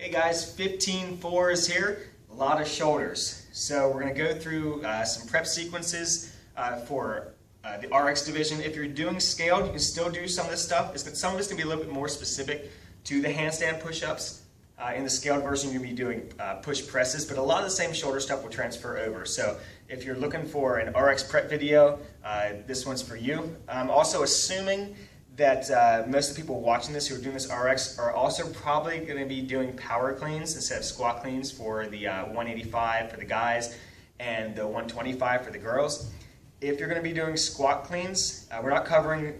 Hey guys, 15 fours here, a lot of shoulders. So we're going to go through some prep sequences for the RX division. If you're doing scaled, you can still do some of this stuff. Some of it's going to be a little bit more specific to the handstand push-ups. In the scaled version, you're going to be doing push presses, but a lot of the same shoulder stuff will transfer over. So if you're looking for an RX prep video, this one's for you. I'm also assuming that most of the people watching this who are doing this RX are also probably going to be doing power cleans instead of squat cleans for the 185 for the guys and the 125 for the girls. If you're going to be doing squat cleans, we're not covering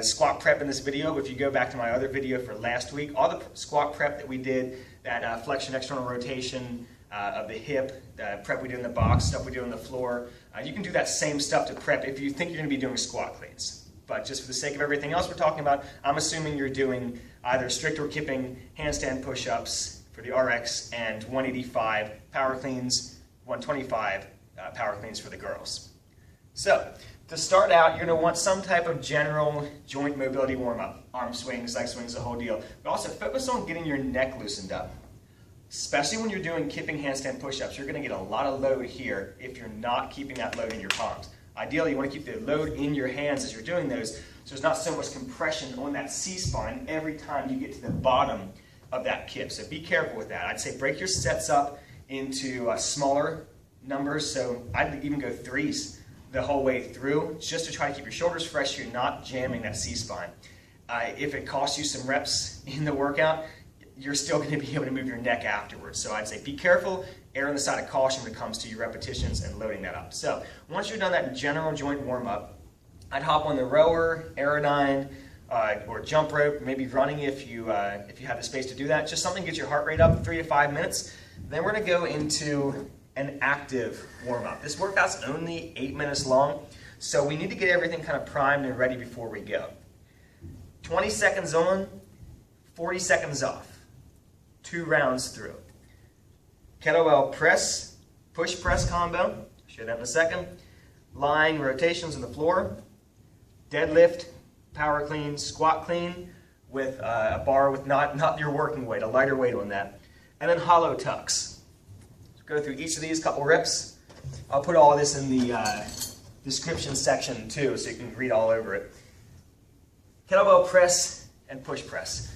squat prep in this video, but if you go back to my other video for last week, all the squat prep that we did, that flexion external rotation of the hip, the prep we did in the box, stuff we did on the floor, you can do that same stuff to prep if you think you're going to be doing squat cleans. But just for the sake of everything else we're talking about, I'm assuming you're doing either strict or kipping handstand push-ups for the RX and 185 power cleans, 125 power cleans for the girls. So, to start out, you're going to want some type of general joint mobility warm-up. Arm swings, leg swings, the whole deal. But also focus on getting your neck loosened up. Especially when you're doing kipping handstand push-ups, you're going to get a lot of load here if you're not keeping that load in your palms. Ideally, you want to keep the load in your hands as you're doing those, so there's not so much compression on that C-spine every time you get to the bottom of that kip. So be careful with that. I'd say break your sets up into smaller numbers, so I'd even go threes the whole way through, just to try to keep your shoulders fresh so you're not jamming that C-spine. If it costs you some reps in the workout, you're still going to be able to move your neck afterwards. So I'd say be careful, err on the side of caution when it comes to your repetitions and loading that up. So once you've done that general joint warm-up, I'd hop on the rower, aerodyne, or jump rope, maybe running if you have the space to do that. Just something to get your heart rate up 3 to 5 minutes. Then we're going to go into an active warm-up. This workout's only 8 minutes long, so we need to get everything kind of primed and ready before we go. 20 seconds on, 40 seconds off. 2 rounds through. Kettlebell press, push press combo, I'll show that in a second. Lying rotations on the floor. Deadlift, power clean, squat clean with a bar with not your working weight, a lighter weight on that. And then hollow tucks. So go through each of these couple reps. I'll put all this in the description section too, so you can read all over it. Kettlebell press and push press.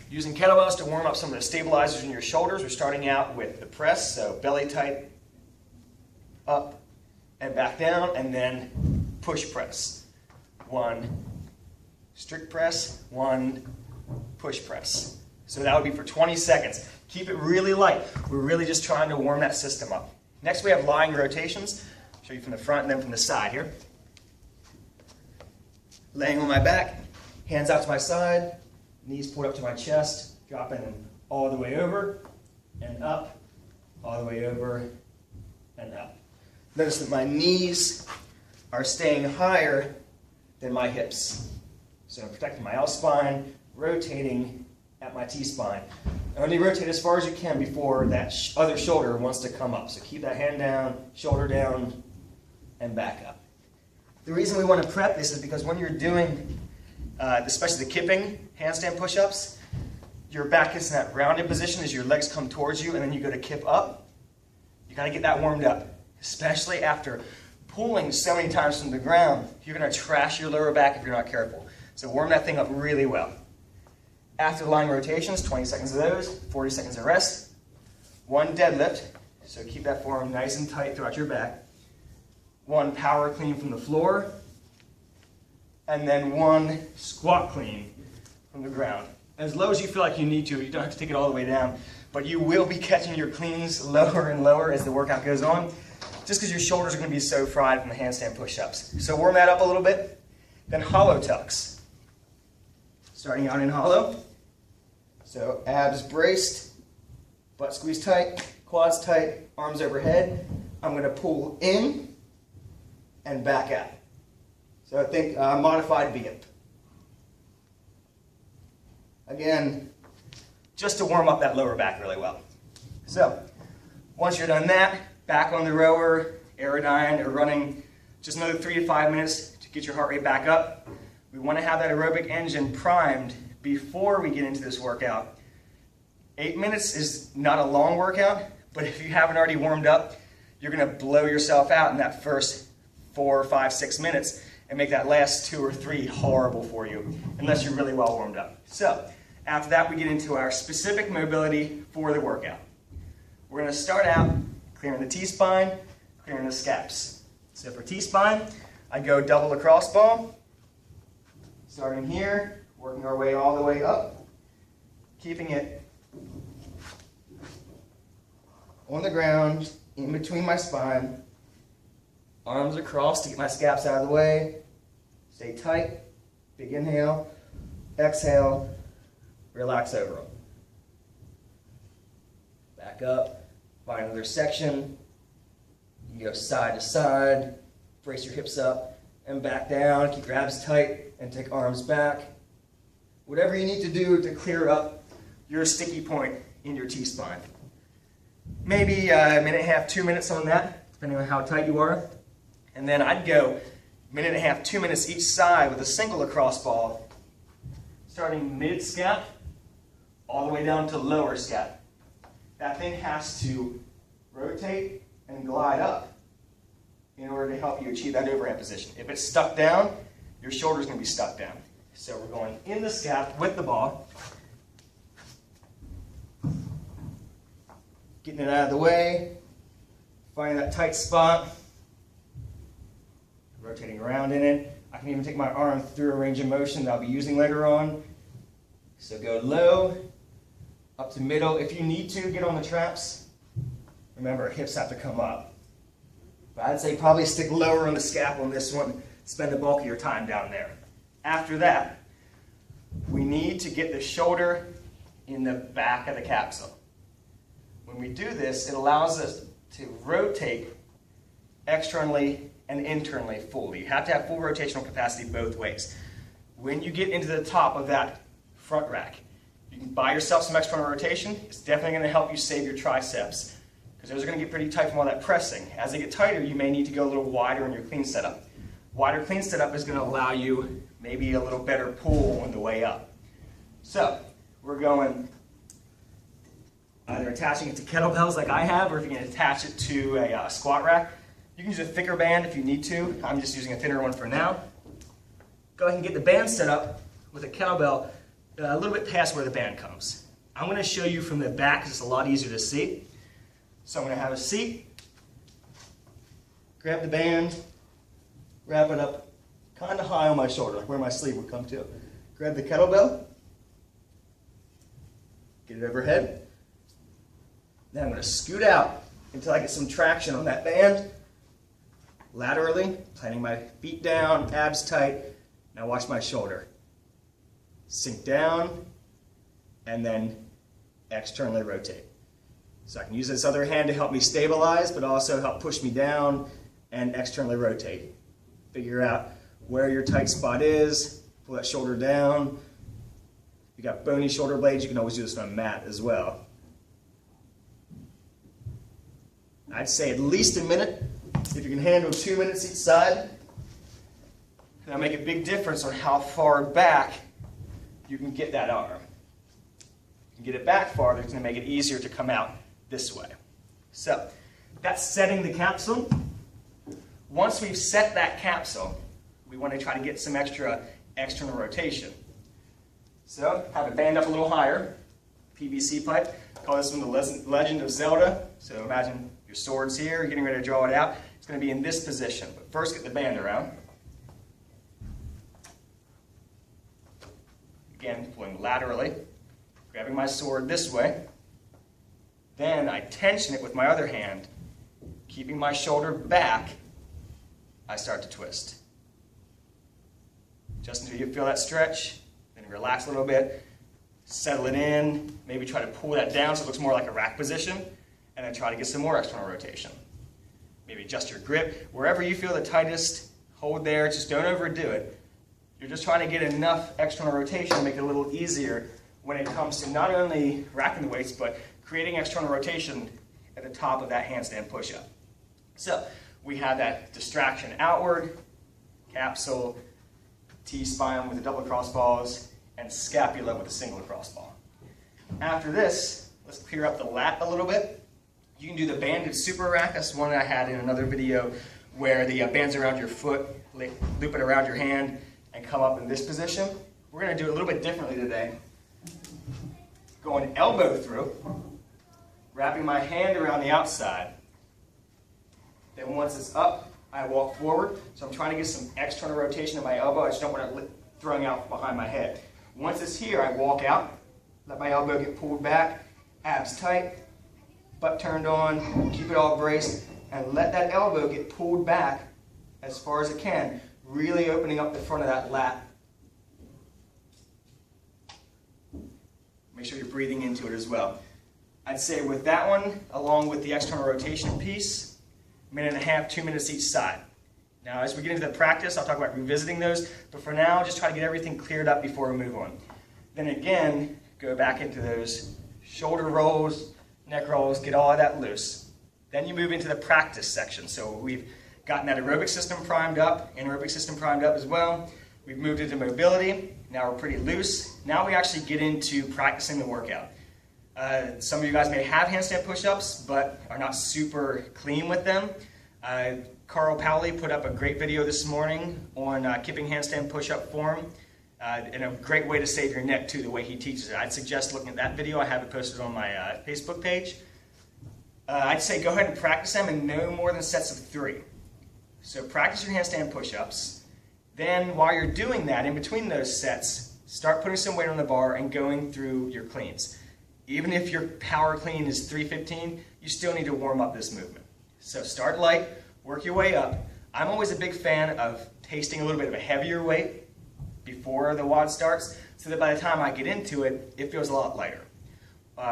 Using kettlebells to warm up some of the stabilizers in your shoulders. We're starting out with the press, so belly tight, up and back down, and then push press. 1 strict press, 1 push press. So that would be for 20 seconds. Keep it really light. We're really just trying to warm that system up. Next we have lying rotations. I'll show you from the front and then from the side here. Laying on my back, hands out to my side. Knees pulled up to my chest, dropping all the way over and up, all the way over and up. Notice that my knees are staying higher than my hips. So I'm protecting my L-spine, rotating at my T-spine. Only rotate as far as you can before that other shoulder wants to come up. So keep that hand down, shoulder down, and back up. The reason we want to prep this is because when you're doing especially the kipping handstand push-ups, your back gets in that rounded position as your legs come towards you and then you go to kip up. You got to get that warmed up, especially after pulling so many times from the ground. You're going to trash your lower back if you're not careful. So warm that thing up really well. After the lying rotations, 20 seconds of those, 40 seconds of rest. 1 deadlift, so keep that forearm nice and tight throughout your back. 1 power clean from the floor. And then 1 squat clean from the ground. As low as you feel like you need to. You don't have to take it all the way down, but you will be catching your cleans lower and lower as the workout goes on, just because your shoulders are going to be so fried from the handstand push-ups. So warm that up a little bit. Then hollow tucks. Starting out in hollow. So abs braced, butt squeezed tight, quads tight, arms overhead. I'm going to pull in and back out. So I think modified bip. Again, just to warm up that lower back really well. So once you're done that, back on the rower, aerodyne, or running just another 3 to 5 minutes to get your heart rate back up. We want to have that aerobic engine primed before we get into this workout 8 minutes is not a long workout, but if you haven't already warmed up, you're going to blow yourself out in that first 4, 5, 6 minutes and make that last 2 or 3 horrible for you, unless you're really well warmed up. So, after that, we get into our specific mobility for the workout. We're going to start out clearing the T-spine, clearing the scaps. So for T-spine, I go double across ball, starting here, working our way all the way up, keeping it on the ground, in between my spine, arms across to get my scaps out of the way, stay tight, big inhale, exhale, relax over them. Back up, find another section, you go side to side, brace your hips up, and back down, keep your abs tight, and take arms back. Whatever you need to do to clear up your sticky point in your T-spine. Maybe a minute and a half, 2 minutes on that, depending on how tight you are. And then I'd go minute and a half, 2 minutes each side with a single lacrosse ball, starting mid-scap, all the way down to lower scap. That thing has to rotate and glide up in order to help you achieve that overhand position. If it's stuck down, your shoulder's going to be stuck down. So we're going in the scap with the ball, getting it out of the way, finding that tight spot, rotating around in it. I can even take my arm through a range of motion that I'll be using later on. So go low, up to middle. If you need to, get on the traps. Remember, hips have to come up. But I'd say probably stick lower on the scap on this one. Spend the bulk of your time down there. After that, we need to get the shoulder in the back of the capsule. When we do this, it allows us to rotate externally and internally fully. You have to have full rotational capacity both ways. When you get into the top of that front rack, you can buy yourself some external rotation. It's definitely going to help you save your triceps, because those are going to get pretty tight from all that pressing. As they get tighter, you may need to go a little wider in your clean setup. Wider clean setup is going to allow you maybe a little better pull on the way up. So we're going either attaching it to kettlebells like I have, or if you can attach it to a squat rack. You can use a thicker band if you need to. I'm just using a thinner one for now. Go ahead and get the band set up with a kettlebell a little bit past where the band comes. I'm going to show you from the back because it's a lot easier to see. So I'm going to have a seat, grab the band, wrap it up kind of high on my shoulder, like where my sleeve would come to. Grab the kettlebell, get it overhead. Then I'm going to scoot out until I get some traction on that band. Laterally, planting my feet down, abs tight. Now watch my shoulder. Sink down, and then externally rotate. So I can use this other hand to help me stabilize, but also help push me down and externally rotate. Figure out where your tight spot is, pull that shoulder down. If you got bony shoulder blades, you can always do this on a mat as well. I'd say at least a minute. If you can handle 2 minutes each side, that'll make a big difference on how far back you can get that arm. If you can get it back farther, it's going to make it easier to come out this way. So that's setting the capsule. Once we've set that capsule, we want to try to get some extra external rotation. So have it band up a little higher, PVC pipe. Call this one the Legend of Zelda. So imagine your sword's here, you're getting ready to draw it out. It's going to be in this position. But first get the band around. Again, pulling laterally, grabbing my sword this way. Then I tension it with my other hand, keeping my shoulder back. I start to twist. Just until you feel that stretch, then relax a little bit, settle it in, maybe try to pull that down so it looks more like a rack position, and then try to get some more external rotation. Maybe adjust your grip. Wherever you feel the tightest, hold there, just don't overdo it. You're just trying to get enough external rotation to make it a little easier when it comes to not only racking the weights, but creating external rotation at the top of that handstand push-up. So we have that distraction outward, capsule, T-spine with the double cross balls, and scapula with a single cross ball. After this, Let's clear up the lat a little bit. You can do the banded super rack. That's one I had in another video where the band's around your foot, loop it around your hand, and come up in this position. We're going to do it a little bit differently today. Going elbow through, wrapping my hand around the outside. Then once it's up, I walk forward. So I'm trying to get some external rotation in my elbow. I just don't want it throwing out behind my head. Once it's here, I walk out, let my elbow get pulled back, abs tight, butt turned on, keep it all braced, and let that elbow get pulled back as far as it can, really opening up the front of that lat. Make sure you're breathing into it as well. I'd say with that one, along with the external rotation piece, 1.5 minutes, 2 minutes each side. Now, as we get into the practice, I'll talk about revisiting those, but for now, just try to get everything cleared up before we move on. Then again, go back into those shoulder rolls, neck rolls, get all of that loose. Then you move into the practice section. So we've gotten that aerobic system primed up, anaerobic system primed up as well. We've moved into mobility. Now we're pretty loose. Now we actually get into practicing the workout. Some of you guys may have handstand push-ups, but are not super clean with them. Carl Powley put up a great video this morning on keeping handstand push-up form, and a great way to save your neck too, the way he teaches it. I'd suggest looking at that video. I have it posted on my Facebook page. I'd say go ahead and practice them in no more than sets of 3. So practice your handstand push-ups. Then while you're doing that, in between those sets, start putting some weight on the bar and going through your cleans. Even if your power clean is 315, you still need to warm up this movement. So start light, work your way up. I'm always a big fan of tasting a little bit of a heavier weight before the WOD starts, so that by the time I get into it, it feels a lot lighter.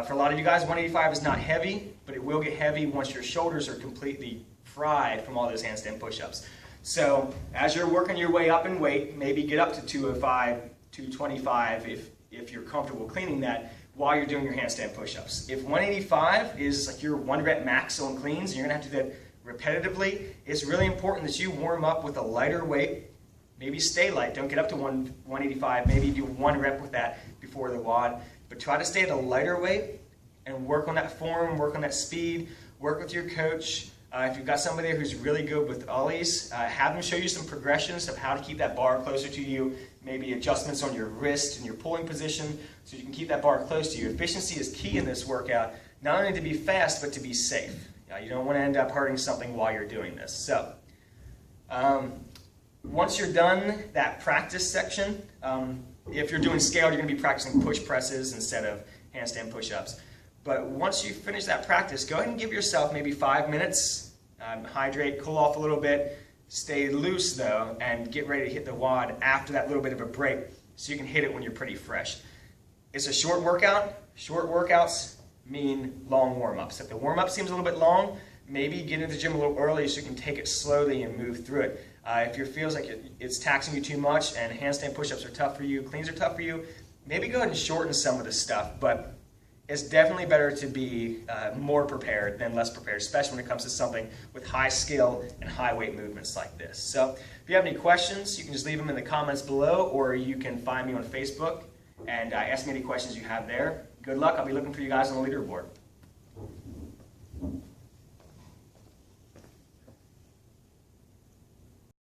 For a lot of you guys, 185 is not heavy, but it will get heavy once your shoulders are completely fried from all those handstand push-ups. So as you're working your way up in weight, maybe get up to 205, 225 if you're comfortable cleaning that while you're doing your handstand push-ups. If 185 is like your 1 rep max on cleans, and you're going to have to do that repetitively, it's really important that you warm up with a lighter weight. Maybe stay light. Don't get up to 185. Maybe do 1 rep with that before the WOD. But try to stay at a lighter weight and work on that form, work on that speed, work with your coach. If you've got somebody who's really good with ollies, have them show you some progressions of how to keep that bar closer to you, maybe adjustments on your wrist and your pulling position so you can keep that bar close to you. Efficiency is key in this workout, not only to be fast, but to be safe. You don't want to end up hurting something while you're doing this. So, once you're done that practice section, if you're doing scaled, you're going to be practicing push presses instead of handstand push-ups. But once you finish that practice, go ahead and give yourself maybe 5 minutes, hydrate, cool off a little bit, stay loose though, and get ready to hit the WOD after that little bit of a break so you can hit it when you're pretty fresh. It's a short workout. Short workouts mean long warm-ups. If the warm-up seems a little bit long, maybe get into the gym a little early so you can take it slowly and move through it. If it feels like it's taxing you too much and handstand push-ups are tough for you, cleans are tough for you, maybe go ahead and shorten some of this stuff. But it's definitely better to be more prepared than less prepared, especially when it comes to something with high skill and high weight movements like this. So if you have any questions, you can just leave them in the comments below, or you can find me on Facebook and ask me any questions you have there. Good luck. I'll be looking for you guys on the leaderboard.